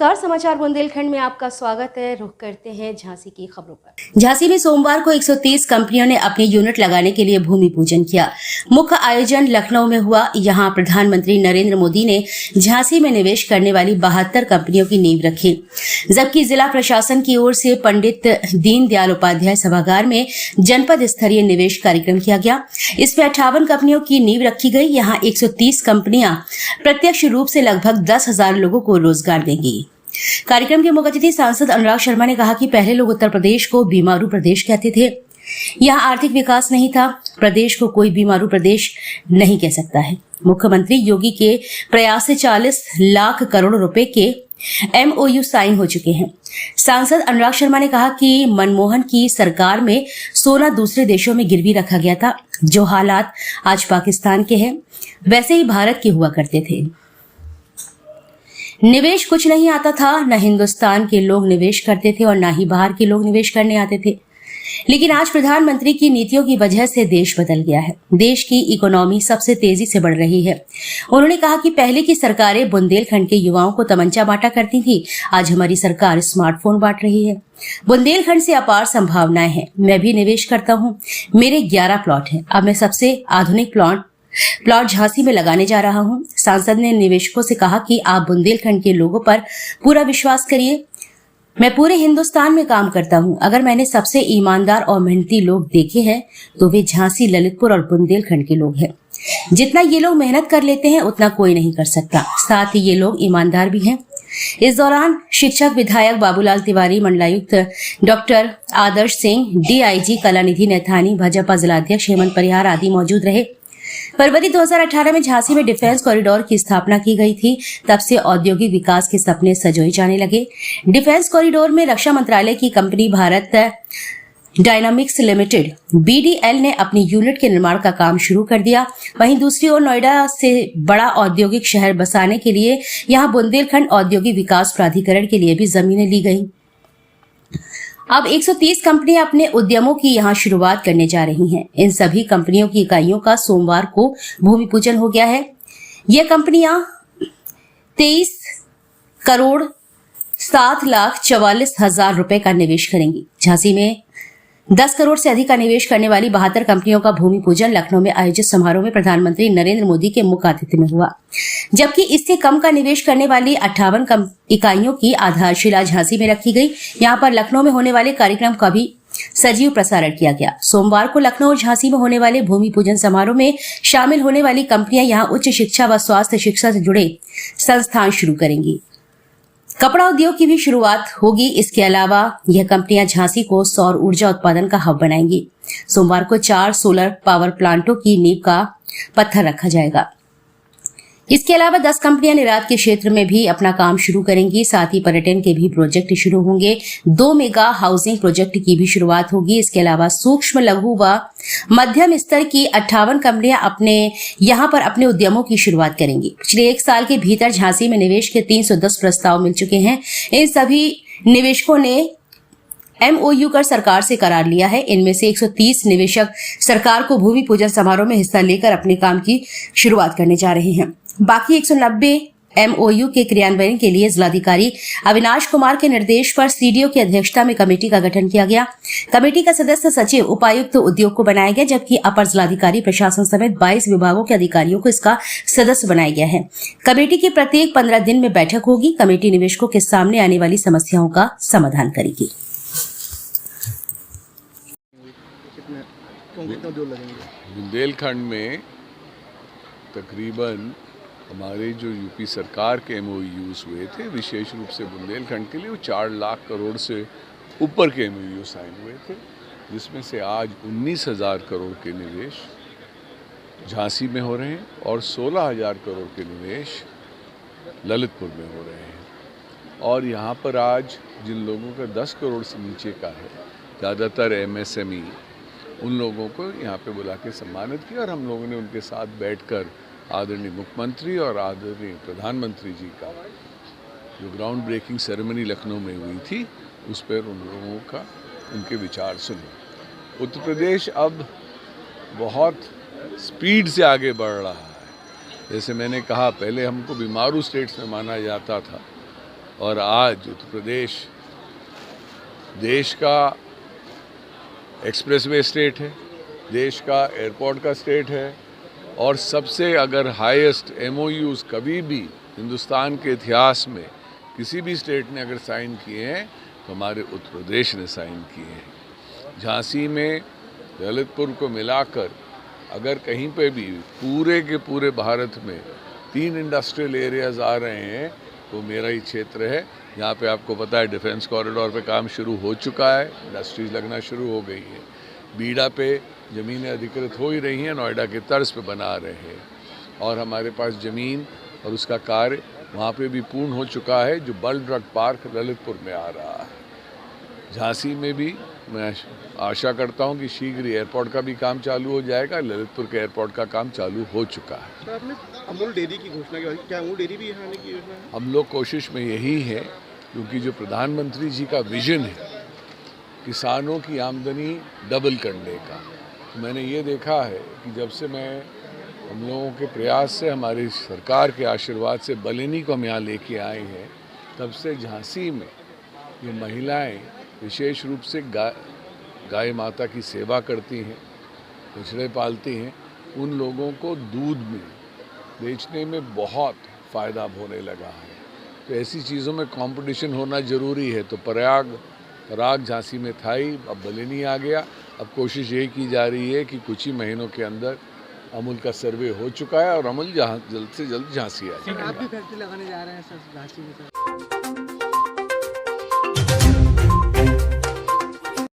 नमस्कार, समाचार बुंदेलखंड में आपका स्वागत है। रुख करते हैं झांसी की खबरों पर। झांसी में सोमवार को 130 कंपनियों ने अपनी यूनिट लगाने के लिए भूमि पूजन किया। मुख्य आयोजन लखनऊ में हुआ। यहां प्रधानमंत्री नरेंद्र मोदी ने झांसी में निवेश करने वाली 72 कंपनियों की नींव रखी, जबकि जिला प्रशासन की ओर से पंडित दीनदयाल उपाध्याय सभागार में जनपद स्तरीय निवेश कार्यक्रम किया गया। इसमें 58 कंपनियों की नींव रखी गई। यहाँ 130 कंपनियां प्रत्यक्ष रूप से लगभग 10,000 लोगों को रोजगार देंगी। कार्यक्रम के मुख्य अतिथि सांसद अनुराग शर्मा ने कहा कि पहले लोग उत्तर प्रदेश को बीमारू प्रदेश कहते थे। यहाँ आर्थिक विकास नहीं था। प्रदेश को कोई बीमारू प्रदेश नहीं कह सकता है। मुख्यमंत्री योगी के प्रयास से 40 लाख करोड़ रुपए के MOU साइन हो चुके हैं। सांसद अनुराग शर्मा ने कहा कि मनमोहन की सरकार में सोना दूसरे देशों में गिरवी रखा गया था। जो हालात आज पाकिस्तान के हैं, वैसे ही भारत के हुआ करते थे। निवेश कुछ नहीं आता था, न हिंदुस्तान के लोग निवेश करते थे और न ही बाहर के लोग निवेश करने आते थे। लेकिन आज प्रधानमंत्री की नीतियों की वजह से देश बदल गया है। देश की इकोनॉमी सबसे तेजी से बढ़ रही है। उन्होंने कहा कि पहले की सरकारें बुंदेलखंड के युवाओं को तमंचा बांटा करती थी, आज हमारी सरकार स्मार्टफोन बांट रही है। बुंदेलखंड से अपार संभावनाएं हैं। मैं भी निवेश करता हूँ। मेरे 11 प्लॉट हैं। अब मैं सबसे आधुनिक प्लॉट झांसी में लगाने जा रहा हूं। सांसद ने निवेशकों से कहा कि आप बुंदेलखंड के लोगों पर पूरा विश्वास करिए। मैं पूरे हिंदुस्तान में काम करता हूं। अगर मैंने सबसे ईमानदार और मेहनती लोग देखे हैं तो वे झांसी, ललितपुर और बुंदेलखंड के लोग हैं। जितना ये लोग मेहनत कर लेते हैं उतना कोई नहीं कर सकता। साथ ही ये लोग ईमानदार भी हैं। इस दौरान शिक्षक विधायक बाबूलाल तिवारी, मंडलायुक्त डॉक्टर आदर्श सिंह, DIG कलानिधि नैथानी, भाजपा जिलाध्यक्ष हेमंत परिहार आदि मौजूद रहे। फरवरी 2018 में झांसी में डिफेंस कॉरिडोर की स्थापना की गई थी। तब से औद्योगिक विकास के सपने सजोए जाने लगे। डिफेंस कॉरिडोर में रक्षा मंत्रालय की company Bharat dynamics limited BDL ने अपनी यूनिट के निर्माण का काम शुरू कर दिया। वहीं दूसरी ओर नोएडा से बड़ा औद्योगिक शहर बसाने के लिए यहां बुंदेलखंड औद्योगिक विकास प्राधिकरण के लिए भी जमीनें ली गई। अब 130 कंपनियां अपने उद्यमों की यहां शुरुआत करने जा रही हैं। इन सभी कंपनियों की इकाइयों का सोमवार को भूमि पूजन हो गया है। ये कंपनियां 23 करोड़ 7,44,000 रुपए का निवेश करेंगी। झांसी में 10 करोड़ से अधिक का निवेश करने वाली 72 कंपनियों का भूमि पूजन लखनऊ में आयोजित समारोह में प्रधानमंत्री नरेंद्र मोदी के मुख्य आतिथ्य में हुआ, जबकि इससे कम का निवेश करने वाली 58 इकाइयों की आधारशिला झांसी में रखी गई। यहां पर लखनऊ में होने वाले कार्यक्रम का भी सजीव प्रसारण किया गया। सोमवार को लखनऊ और झांसी में होने वाले भूमि पूजन समारोह में शामिल होने वाली कंपनियां यहां उच्च शिक्षा व स्वास्थ्य शिक्षा से जुड़े संस्थान शुरू करेंगी। कपड़ा उद्योग की भी शुरुआत होगी। इसके अलावा यह कंपनियां झांसी को सौर ऊर्जा उत्पादन का हब बनाएंगी। सोमवार को 4 सोलर पावर प्लांटों की नींव का पत्थर रखा जाएगा। इसके अलावा 10 कंपनियां निर्यात के क्षेत्र में भी अपना काम शुरू करेंगी। साथ ही पर्यटन के भी प्रोजेक्ट शुरू होंगे। 2 मेगा हाउसिंग प्रोजेक्ट की भी शुरुआत होगी। इसके अलावा सूक्ष्म, लघु व मध्यम स्तर की 58 कंपनियां यहां पर अपने उद्यमों की शुरुआत करेंगी। पिछले 1 साल के भीतर झांसी में निवेश के 310 प्रस्ताव मिल चुके हैं। इन सभी निवेशकों ने MOU कर सरकार से करार लिया है। इनमें से 130 निवेशक सरकार को भूमि पूजन समारोह में हिस्सा लेकर अपने काम की शुरुआत करने जा रहे हैं। बाकी 190 MOU के क्रियान्वयन के लिए जिलाधिकारी अविनाश कुमार के निर्देश पर CDO की अध्यक्षता में कमेटी का गठन किया गया। कमेटी का सदस्य सचिव, उपायुक्त उद्योग को बनाया गया, जबकि अपर जिलाधिकारी प्रशासन समेत 22 विभागों के अधिकारियों को इसका सदस्य बनाया गया है। कमेटी की प्रत्येक 15 दिन में बैठक होगी। कमेटी निवेशकों के सामने आने वाली समस्याओं का समाधान करेगी। बुंदेलखंड में तकरीबन हमारे जो यूपी सरकार के MOUs हुए थे, विशेष रूप से बुंदेलखंड के लिए, वो 4 लाख करोड़ से ऊपर के MOU साइन हुए थे, जिसमें से आज 19,000 करोड़ के निवेश झांसी में हो रहे हैं और 16,000 करोड़ के निवेश ललितपुर में हो रहे हैं। और यहाँ पर आज जिन लोगों का 10 करोड़ से नीचे का है, ज़्यादातर MSME, उन लोगों को यहाँ पे बुला के सम्मानित किया और हम लोगों ने उनके साथ बैठकर आदरणीय मुख्यमंत्री और आदरणीय प्रधानमंत्री जी का जो ग्राउंड ब्रेकिंग सेरेमनी लखनऊ में हुई थी, उस पर उन लोगों का उनके विचार सुने। उत्तर प्रदेश अब बहुत स्पीड से आगे बढ़ रहा है। जैसे मैंने कहा, पहले हमको बीमारू स्टेट्स में माना जाता था, और आज उत्तर प्रदेश देश का एक्सप्रेसवे स्टेट है, देश का एयरपोर्ट का स्टेट है और सबसे अगर हाईएस्ट MOUs कभी भी हिंदुस्तान के इतिहास में किसी भी स्टेट ने अगर साइन किए हैं तो हमारे उत्तर प्रदेश ने साइन किए हैं। झांसी में ललितपुर को मिलाकर अगर कहीं पे भी पूरे के पूरे भारत में 3 इंडस्ट्रियल एरियाज आ रहे हैं तो मेरा ही क्षेत्र है। यहाँ पे आपको पता है डिफेंस कॉरिडोर पे काम शुरू हो चुका है, इंडस्ट्रीज लगना शुरू हो गई है। बीड़ा पे ज़मीनें अधिकृत हो ही रही हैं, नोएडा के तर्ज पे बना रहे हैं और हमारे पास ज़मीन और उसका कार्य वहाँ पे भी पूर्ण हो चुका है जो बल्क ड्रग पार्क ललितपुर में आ रहा है। झांसी में भी मैं आशा करता हूँ कि शीघ्र ही एयरपोर्ट का भी काम चालू हो जाएगा। ललितपुर के एयरपोर्ट का काम चालू हो चुका है। सर, आपने अमूल डेयरी की घोषणा की, क्या अमूल डेयरी भी यहाँ आने की योजना है? हम लोग कोशिश में यही है क्योंकि जो प्रधानमंत्री जी का विजन है किसानों की आमदनी डबल करने का, तो मैंने ये देखा है कि जब से हम लोगों के प्रयास से, हमारी सरकार के आशीर्वाद से बलेनी को हम यहाँ लेके आए हैं, तब से झांसी में जो महिलाएं विशेष रूप से गाय माता की सेवा करती हैं, बछड़े पालती हैं, उन लोगों को दूध में बेचने में बहुत फ़ायदा होने लगा है। तो ऐसी चीज़ों में कंपटीशन होना ज़रूरी है। तो पराग झांसी में था ही, अब बलेनी आ गया। अब कोशिश यही की जा रही है कि कुछ ही महीनों के अंदर अमूल का सर्वे हो चुका है और अमूल जल्द से जल्द झांसी आ जाए। आप भी फैक्ट्री लगाने जा रहे हैं सर झांसी में? सर